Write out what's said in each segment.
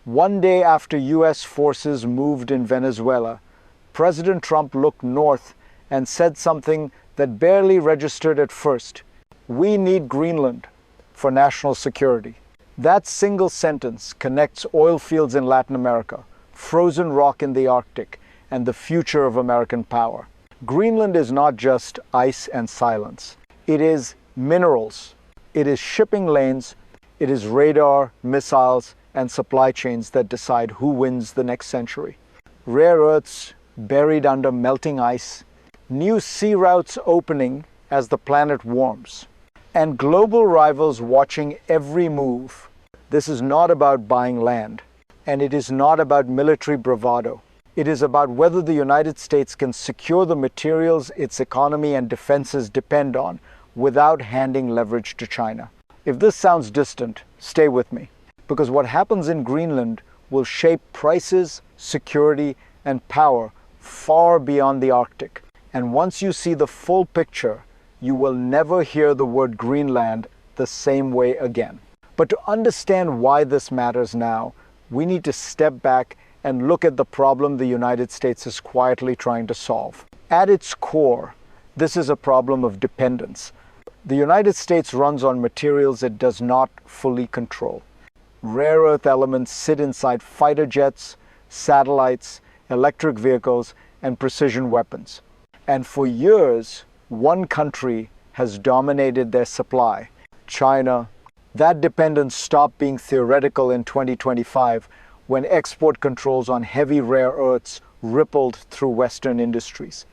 One day after US forces moved in Venezuela, President Trump looked north and said something that barely registered at first. We need Greenland for national security. That single sentence connects oil fields in Latin America, frozen rock in the Arctic, and the future of American power. Greenland is not just ice and silence. It is minerals. It is shipping lanes. It is radar, missiles, and supply chains that decide who wins the next century. Rare earths buried under melting ice, new sea routes opening as the planet warms, and global rivals watching every move. This is not about buying land, and it is not about military bravado. It is about whether the United States can secure the materials its economy and defenses depend on without handing leverage to China. If this sounds distant, stay with me, because what happens in Greenland will shape prices, security, and power far beyond the Arctic. And once you see the full picture, you will never hear the word Greenland the same way again. But to understand why this matters now, we need to step back and look at the problem the United States is quietly trying to solve. At its core, this is a problem of dependence. The United States runs on materials it does not fully control. Rare earth elements sit inside fighter jets, satellites, electric vehicles, and precision weapons. And for years, one country has dominated their supply, China. That dependence stopped being theoretical in 2025 when export controls on heavy rare earths rippled through Western industries.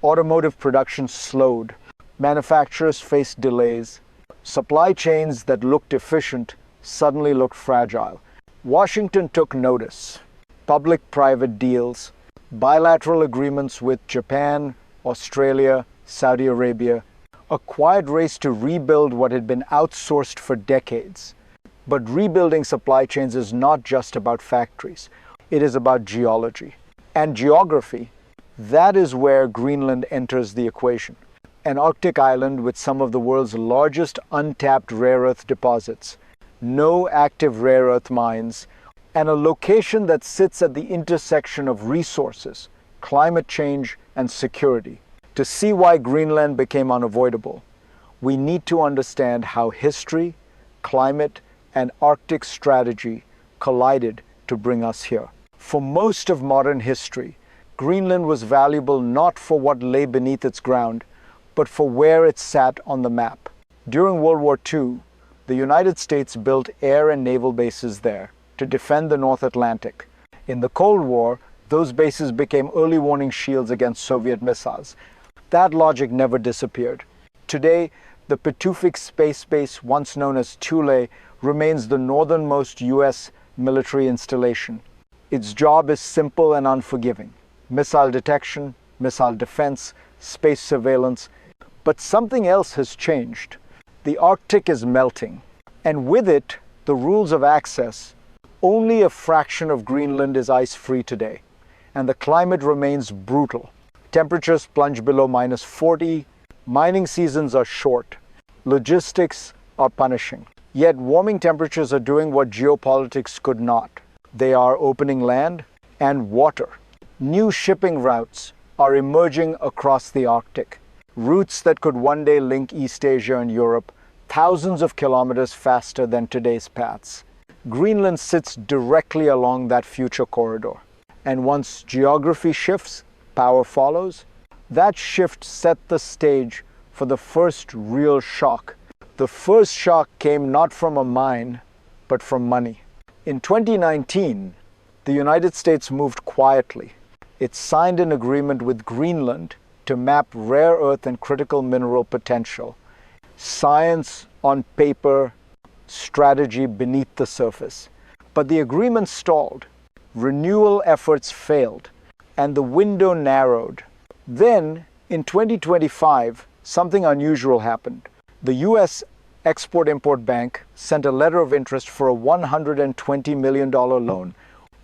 Automotive production slowed. Manufacturers faced delays. Supply chains that looked efficient suddenly looked fragile. Washington took notice. Public-private deals, bilateral agreements with Japan, Australia, Saudi Arabia, a quiet race to rebuild what had been outsourced for decades. But rebuilding supply chains is not just about factories. It is about geology. And geography, that is where Greenland enters the equation. An Arctic island with some of the world's largest untapped rare earth deposits, no active rare earth mines, and a location that sits at the intersection of resources, climate change, and security. To see why Greenland became unavoidable, we need to understand how history, climate, and Arctic strategy collided to bring us here. For most of modern history, Greenland was valuable not for what lay beneath its ground, but for where it sat on the map. During World War II, the United States built air and naval bases there to defend the North Atlantic. In the Cold War, those bases became early warning shields against Soviet missiles. That logic never disappeared. Today, the Pituffik space base, once known as Thule, remains the northernmost US military installation. Its job is simple and unforgiving: missile detection, missile defense, space surveillance. But something else has changed. The Arctic is melting, and with it, the rules of access. Only a fraction of Greenland is ice-free today, and the climate remains brutal. Temperatures plunge below -40, mining seasons are short, logistics are punishing. Yet warming temperatures are doing what geopolitics could not. They are opening land and water. New shipping routes are emerging across the Arctic, routes that could one day link East Asia and Europe thousands of kilometers faster than today's paths. Greenland sits directly along that future corridor. And once geography shifts, power follows. That shift set the stage for the first real shock. The first shock came not from a mine, but from money. In 2019, the United States moved quietly. It signed an agreement with Greenland to map rare earth and critical mineral potential. Science on paper, strategy beneath the surface. But the agreement stalled. Renewal efforts failed, and the window narrowed. Then, in 2025, something unusual happened. The U.S. Export-Import Bank sent a letter of interest for a $120 million loan.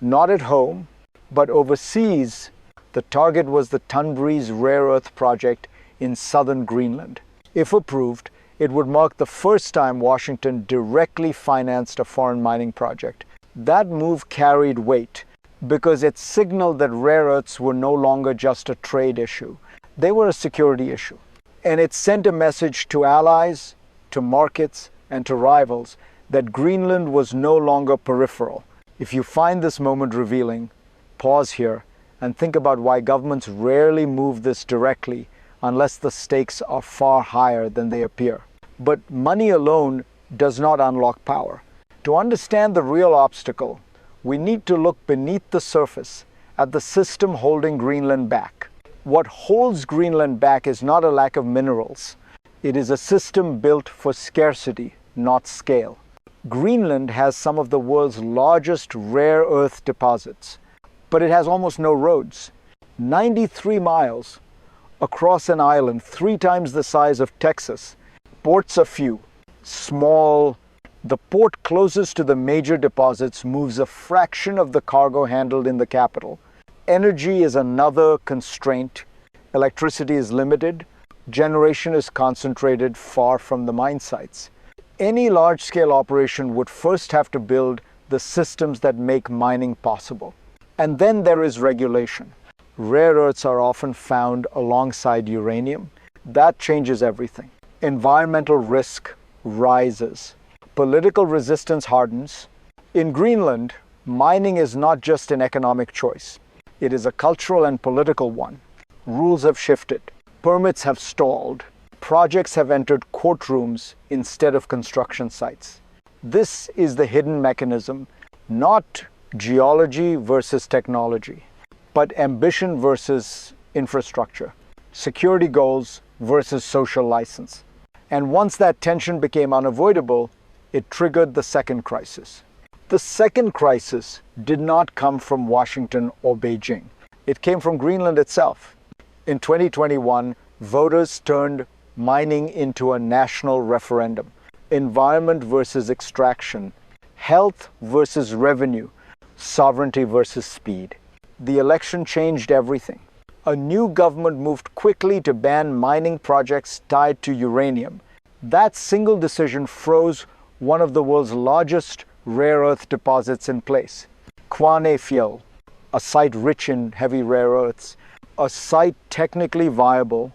Not at home, but overseas. The target was the Tunbridge rare earth project in southern Greenland. If approved, it would mark the first time Washington directly financed a foreign mining project. That move carried weight because it signaled that rare earths were no longer just a trade issue. They were a security issue. And it sent a message to allies, to markets, and to rivals that Greenland was no longer peripheral. If you find this moment revealing, pause here and think about why governments rarely move this directly unless the stakes are far higher than they appear. But money alone does not unlock power. To understand the real obstacle, we need to look beneath the surface at the system holding Greenland back. What holds Greenland back is not a lack of minerals. It is a system built for scarcity, not scale. Greenland has some of the world's largest rare earth deposits, but it has almost no roads. 93 miles across an island 3 times the size of Texas. Ports a few, small. The port closest to the major deposits moves a fraction of the cargo handled in the capital. Energy is another constraint. Electricity is limited. Generation is concentrated far from the mine sites. Any large-scale operation would first have to build the systems that make mining possible. And then there is regulation. Rare earths are often found alongside uranium. That changes everything. Environmental risk rises. Political resistance hardens. In Greenland, mining is not just an economic choice. It is a cultural and political one. Rules have shifted. Permits have stalled. Projects have entered courtrooms instead of construction sites. This is the hidden mechanism, not geology versus technology, but ambition versus infrastructure, security goals versus social license. And once that tension became unavoidable, it triggered the second crisis. The second crisis did not come from Washington or Beijing. It came from Greenland itself. In 2021, voters turned mining into a national referendum. Environment versus extraction, health versus revenue, sovereignty versus speed. The election changed everything. A new government moved quickly to ban mining projects tied to uranium. That single decision froze one of the world's largest rare earth deposits in place. Kvanefjeld, a site rich in heavy rare earths, a site technically viable,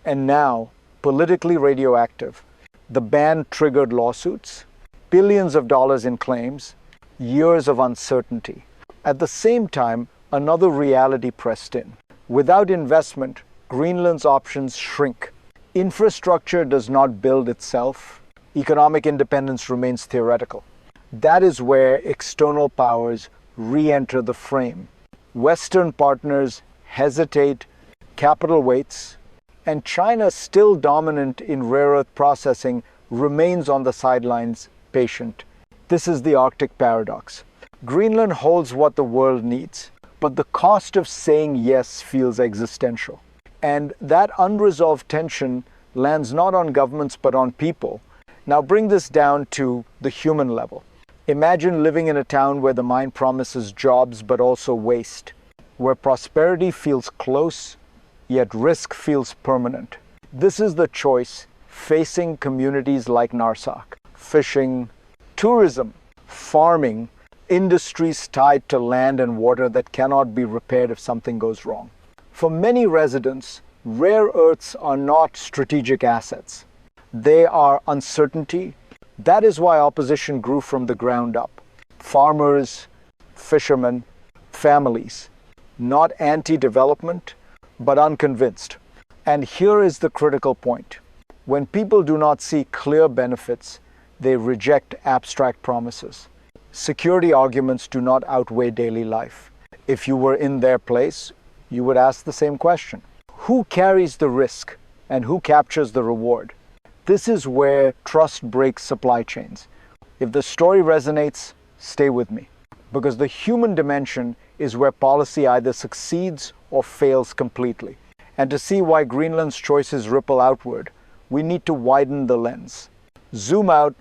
and now politically radioactive. The ban triggered lawsuits, billions of dollars in claims, years of uncertainty. At the same time, another reality pressed in. Without investment, Greenland's options shrink. Infrastructure does not build itself. Economic independence remains theoretical. That is where external powers re-enter the frame. Western partners hesitate, capital waits, and China, still dominant in rare earth processing, remains on the sidelines, patient. This is the Arctic paradox. Greenland holds what the world needs, but the cost of saying yes feels existential. And that unresolved tension lands not on governments but on people. Now bring this down to the human level. Imagine living in a town where the mine promises jobs but also waste, where prosperity feels close, yet risk feels permanent. This is the choice facing communities like Narsarsuaq. Fishing, tourism, farming, industries tied to land and water that cannot be repaired if something goes wrong. For many residents, rare earths are not strategic assets. They are uncertainty. That is why opposition grew from the ground up. Farmers, fishermen, families, not anti-development, but unconvinced. And here is the critical point. When people do not see clear benefits, they reject abstract promises. Security arguments do not outweigh daily life. If you were in their place, you would ask the same question. Who carries the risk and who captures the reward? This is where trust breaks supply chains. If the story resonates, stay with me. Because the human dimension is where policy either succeeds or fails completely. And to see why Greenland's choices ripple outward, we need to widen the lens. Zoom out,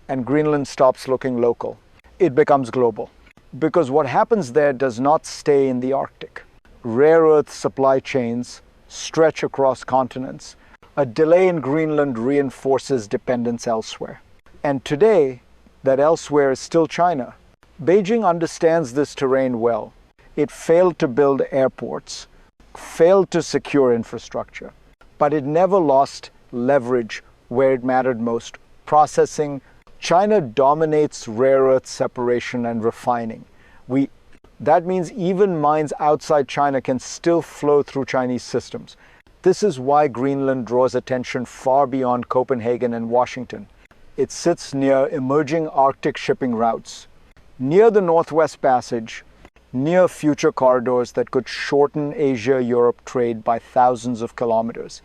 and Greenland stops looking local. It becomes global. Because what happens there does not stay in the Arctic. Rare earth supply chains stretch across continents. A delay in Greenland reinforces dependence elsewhere. And today, that elsewhere is still China. Beijing understands this terrain well. It failed to build airports, failed to secure infrastructure, but it never lost leverage where it mattered most: processing. China dominates rare earth separation and refining. That means even mines outside China can still flow through Chinese systems. This is why Greenland draws attention far beyond Copenhagen and Washington. It sits near emerging Arctic shipping routes, near the Northwest Passage, near future corridors that could shorten Asia-Europe trade by thousands of kilometers.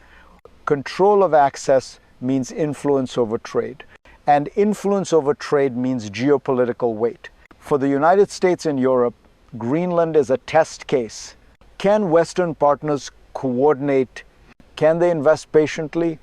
Control of access means influence over trade, and influence over trade means geopolitical weight. For the United States and Europe, Greenland is a test case. Can Western partners coordinate? Can they invest patiently?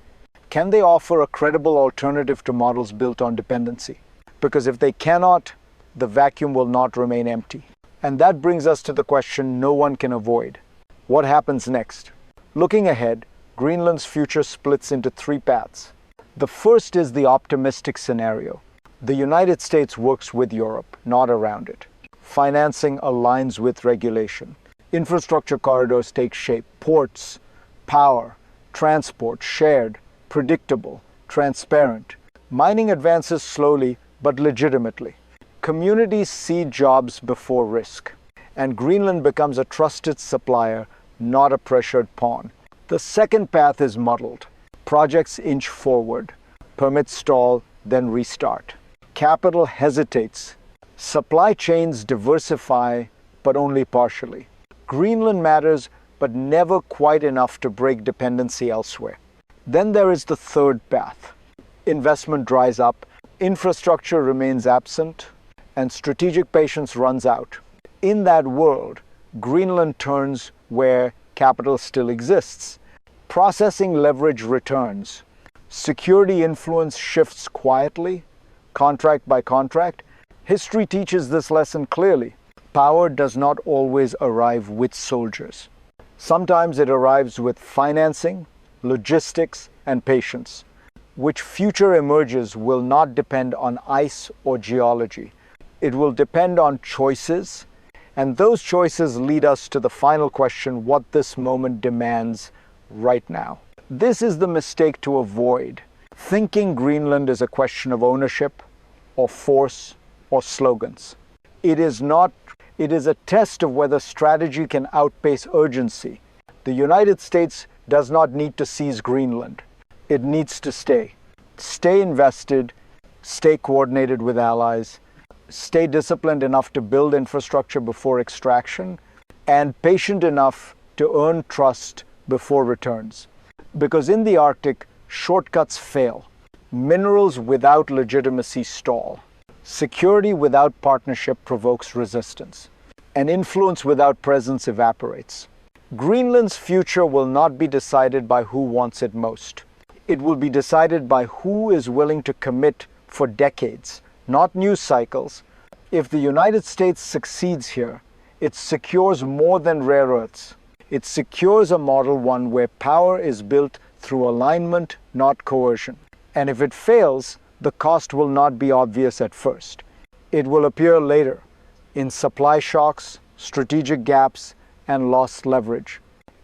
Can they offer a credible alternative to models built on dependency? Because if they cannot, the vacuum will not remain empty. And that brings us to the question no one can avoid. What happens next? Looking ahead, Greenland's future splits into three paths. The first is the optimistic scenario. The United States works with Europe, not around it. Financing aligns with regulation. Infrastructure corridors take shape. Ports, power, transport, shared, predictable, transparent. Mining advances slowly but legitimately. Communities see jobs before risk. And Greenland becomes a trusted supplier, not a pressured pawn. The second path is muddled. Projects inch forward. Permits stall, then restart. Capital hesitates. Supply chains diversify, but only partially. Greenland matters, but never quite enough to break dependency elsewhere. Then there is the third path. Investment dries up, infrastructure remains absent, and strategic patience runs out. In that world, Greenland turns where capital still exists. Processing leverage returns. Security influence shifts quietly, contract by contract. History teaches this lesson clearly. Power does not always arrive with soldiers. Sometimes it arrives with financing, logistics, and patience. Which future emerges will not depend on ice or geology. It will depend on choices, and those choices lead us to the final question: what this moment demands right now. This is the mistake to avoid. Thinking Greenland is a question of ownership, or force, or slogans. It is not. It is a test of whether strategy can outpace urgency. The United States does not need to seize Greenland. It needs to stay. Stay invested, stay coordinated with allies, stay disciplined enough to build infrastructure before extraction, and patient enough to earn trust before returns. Because in the Arctic, shortcuts fail. Minerals without legitimacy stall. Security without partnership provokes resistance. And influence without presence evaporates. Greenland's future will not be decided by who wants it most. It will be decided by who is willing to commit for decades, not news cycles. If the United States succeeds here, it secures more than rare earths. It secures a Model 1 where power is built through alignment, not coercion. And if it fails, the cost will not be obvious at first. It will appear later in supply shocks, strategic gaps, and lost leverage.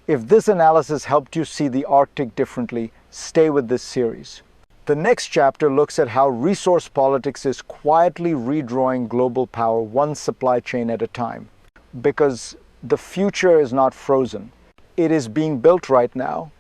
If this analysis helped you see the Arctic differently, stay with this series. The next chapter looks at how resource politics is quietly redrawing global power one supply chain at a time. Because the future is not frozen. It is being built right now,